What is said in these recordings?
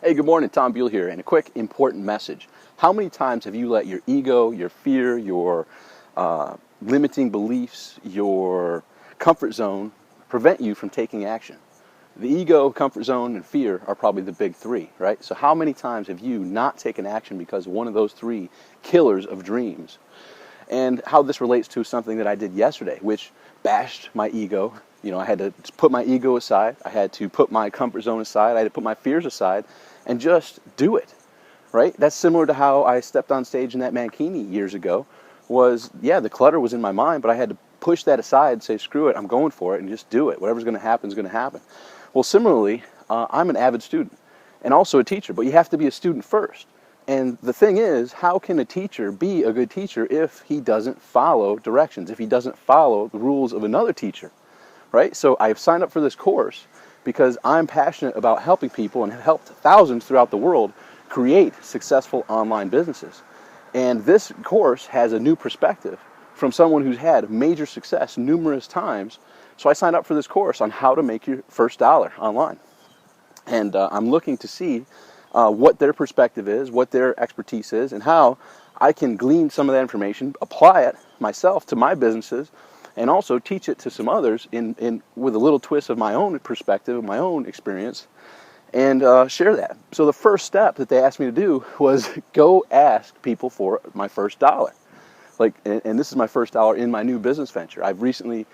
Hey, good morning. Tom Beal here, and a quick important message. How many times have you let your ego, your fear, your limiting beliefs, your comfort zone prevent you from taking action? The ego, comfort zone, and fear are probably the big three, right? So how many times have you not taken action because of one of those three killers of dreams? And how this relates to something that I did yesterday, which bashed my ego. You know, I had to put my ego aside. I had to put my comfort zone aside. I had to put my fears aside and just do it, right? That's similar to how I stepped on stage in that Mankini years ago. Yeah, the clutter was in my mind, but I had to push that aside and say, screw it, I'm going for it, and just do it. Whatever's going to happen is going to happen. Well, similarly, I'm an avid student and also a teacher, but you have to be a student first. And the thing is, how can a teacher be a good teacher if he doesn't follow directions, if he doesn't follow the rules of another teacher, right? So I've signed up for this course because I'm passionate about helping people and have helped thousands throughout the world create successful online businesses. And this course has a new perspective from someone who's had major success numerous times. So I signed up for this course on how to make your first dollar online. And I'm looking to see what their perspective is, what their expertise is, and how I can glean some of that information, apply it myself to my businesses, and also teach it to some others with a little twist of my own perspective, of my own experience, and share that. So the first step that they asked me to do was go ask people for my first dollar. And this is my first dollar in my new business venture. I've recently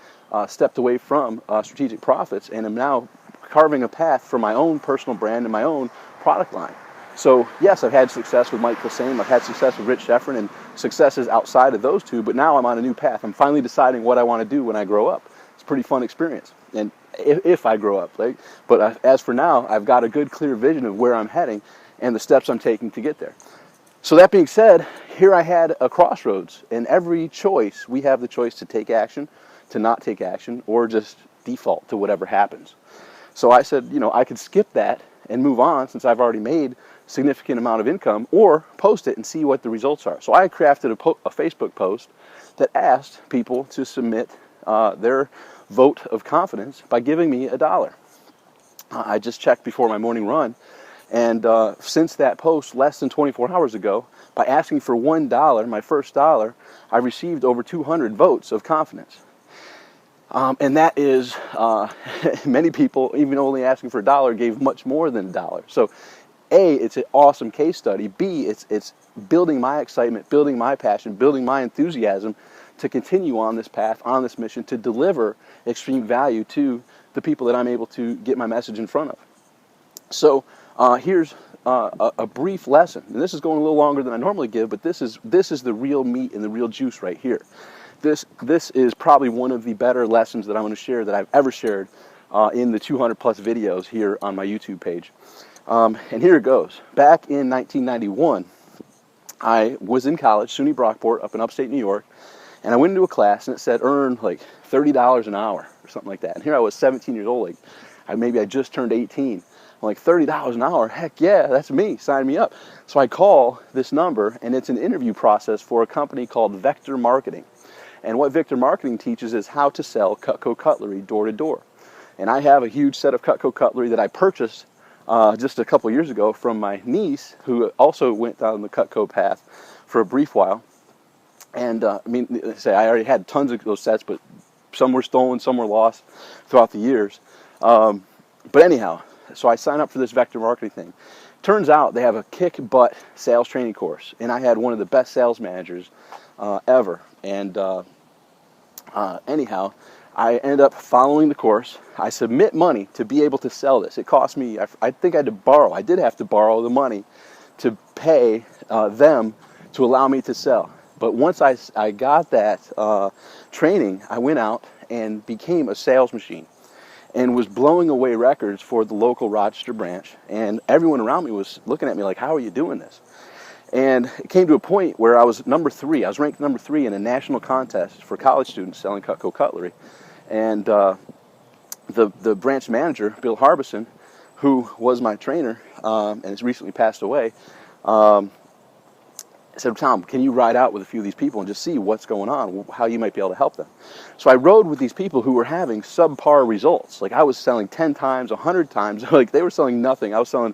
stepped away from strategic profits and am now carving a path for my own personal brand and my own product line. So yes, I've had success with Mike Kosane, I've had success with Rich Sheffrin, and successes outside of those two, but now I'm on a new path. I'm finally deciding what I want to do when I grow up. It's a pretty fun experience, and if I grow up. But as for now, I've got a good, clear vision of where I'm heading and the steps I'm taking to get there. So that being said, here I had a crossroads. In every choice, we have the choice to take action, to not take action, or just default to whatever happens. So I said, I could skip that and move on since I've already made significant amount of income, or post it and see what the results are. So I crafted a Facebook post that asked people to submit their vote of confidence by giving me $1. I just checked before my morning run, and since that post less than 24 hours ago, by asking for $1, my first dollar, I received over 200 votes of confidence. And that is, many people, even only asking for $1, gave much more than $1. So A, it's an awesome case study. B, it's building my excitement, building my passion, building my enthusiasm to continue on this path, on this mission, to deliver extreme value to the people that I'm able to get my message in front of. So here's a brief lesson. And this is going a little longer than I normally give, but this is the real meat and the real juice right here. This is probably one of the better lessons that I'm going to share that I've ever shared in the 200 plus videos here on my YouTube page. And here it goes. Back in 1991, I was in college, SUNY Brockport, up in upstate New York, and I went into a class and it said earn like $30 an hour or something like that. And here I was 17 years old, maybe I just turned 18. I'm like, $30 an hour? Heck yeah, that's me. Sign me up. So I call this number, and it's an interview process for a company called Vector Marketing. And what Vector Marketing teaches is how to sell Cutco cutlery door to door. And I have a huge set of Cutco cutlery that I purchased just a couple years ago from my niece, who also went down the Cutco path for a brief while. And I already had tons of those sets, but some were stolen, some were lost throughout the years. But anyhow, so I signed up for this Vector Marketing thing. Turns out they have a kick-butt sales training course, and I had one of the best sales managers ever. And anyhow, I end up following the course. I submit money to be able to sell this. It cost me, I think I did have to borrow the money to pay them to allow me to sell. But once I got that training, I went out and became a sales machine and was blowing away records for the local Rochester branch. And everyone around me was looking at me like, how are you doing this? And it came to a point where I was number 3. I was ranked number 3 in a national contest for college students selling Cutco cutlery. And the branch manager, Bill Harbison, who was my trainer and has recently passed away, I said, Tom, can you ride out with a few of these people and just see what's going on, how you might be able to help them? So I rode with these people who were having subpar results. Like I was selling 10 times, 100 times. Like they were selling nothing. I was selling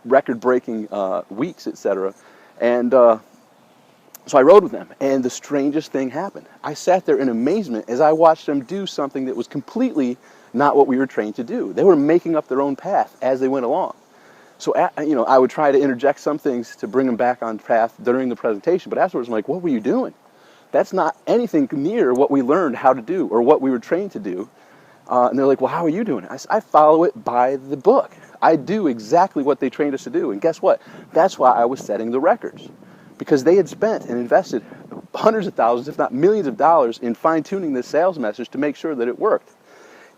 record-breaking weeks, etc. And so I rode with them, and the strangest thing happened. I sat there in amazement as I watched them do something that was completely not what we were trained to do. They were making up their own path as they went along. So, I would try to interject some things to bring them back on path during the presentation, but afterwards I'm like, what were you doing? That's not anything near what we learned how to do or what we were trained to do. And they're like, well, how are you doing it? I follow it by the book. I do exactly what they trained us to do. And guess what? That's why I was setting the records. Because they had spent and invested hundreds of thousands, if not millions of dollars in fine-tuning this sales message to make sure that it worked.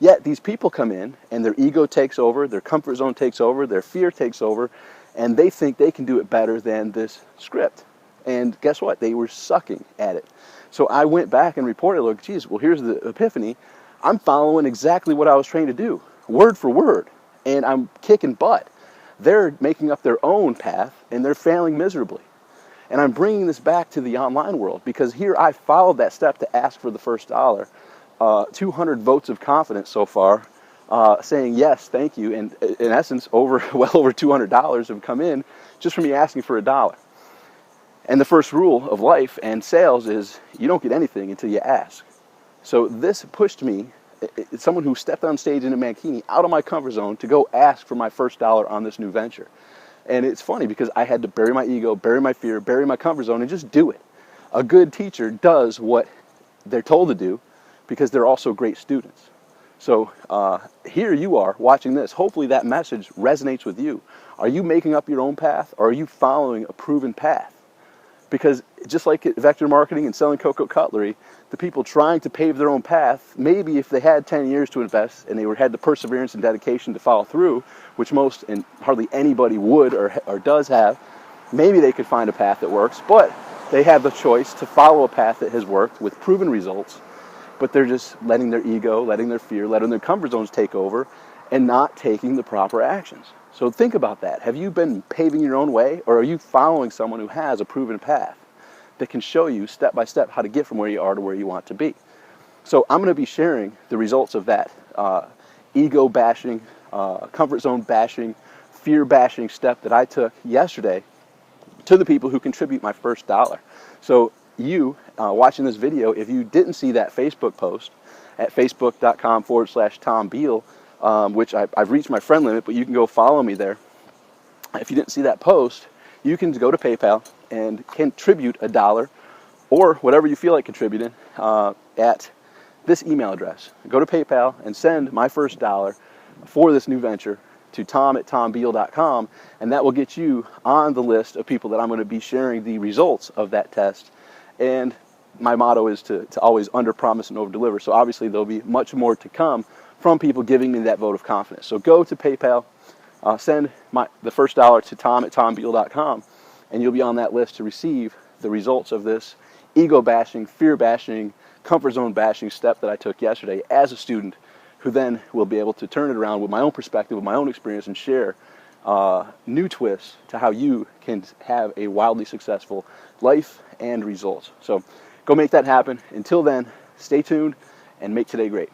Yet these people come in and their ego takes over, their comfort zone takes over, their fear takes over, and they think they can do it better than this script. And guess what? They were sucking at it. So I went back and reported, look, geez, well, here's the epiphany. I'm following exactly what I was trained to do, word for word, and I'm kicking butt. They're making up their own path, and they're failing miserably. And I'm bringing this back to the online world because here I followed that step to ask for the first dollar. 200 votes of confidence so far, saying yes, thank you. And in essence, well over $200 have come in just from me asking for $1. And the first rule of life and sales is you don't get anything until you ask. So this pushed me, someone who stepped on stage in a Mankini, out of my comfort zone to go ask for my first dollar on this new venture. And it's funny because I had to bury my ego, bury my fear, bury my comfort zone, and just do it. A good teacher does what they're told to do because they're also great students. So here you are watching this. Hopefully that message resonates with you. Are you making up your own path, or are you following a proven path? Because just like at vector marketing and selling Coco cutlery, the people trying to pave their own path, maybe if they had 10 years to invest and they had the perseverance and dedication to follow through, which most and hardly anybody would or does have, maybe they could find a path that works, but they have the choice to follow a path that has worked with proven results, but they're just letting their ego, letting their fear, letting their comfort zones take over and not taking the proper actions. So think about that. Have you been paving your own way, or are you following someone who has a proven path that can show you step by step how to get from where you are to where you want to be? So I'm going to be sharing the results of that ego bashing, comfort zone bashing, fear bashing step that I took yesterday to the people who contribute my first dollar. So you watching this video, if you didn't see that Facebook post at facebook.com/Tom Beal, which I've reached my friend limit, but you can go follow me there. If you didn't see that post, you can go to PayPal and contribute $1 or whatever you feel like contributing at this email address. Go to PayPal and send my first $1 for this new venture to tom@tombeal.com, and that will get you on the list of people that I'm going to be sharing the results of that test. And my motto is to always under-promise and over-deliver. So obviously there'll be much more to come from people giving me that vote of confidence. So go to PayPal, send the first $1 to tom@tombeal.com, and you'll be on that list to receive the results of this ego bashing, fear bashing, comfort zone bashing step that I took yesterday as a student, who then will be able to turn it around with my own perspective, with my own experience, and share new twists to how you can have a wildly successful life and results. So go make that happen. Until then, stay tuned and make today great.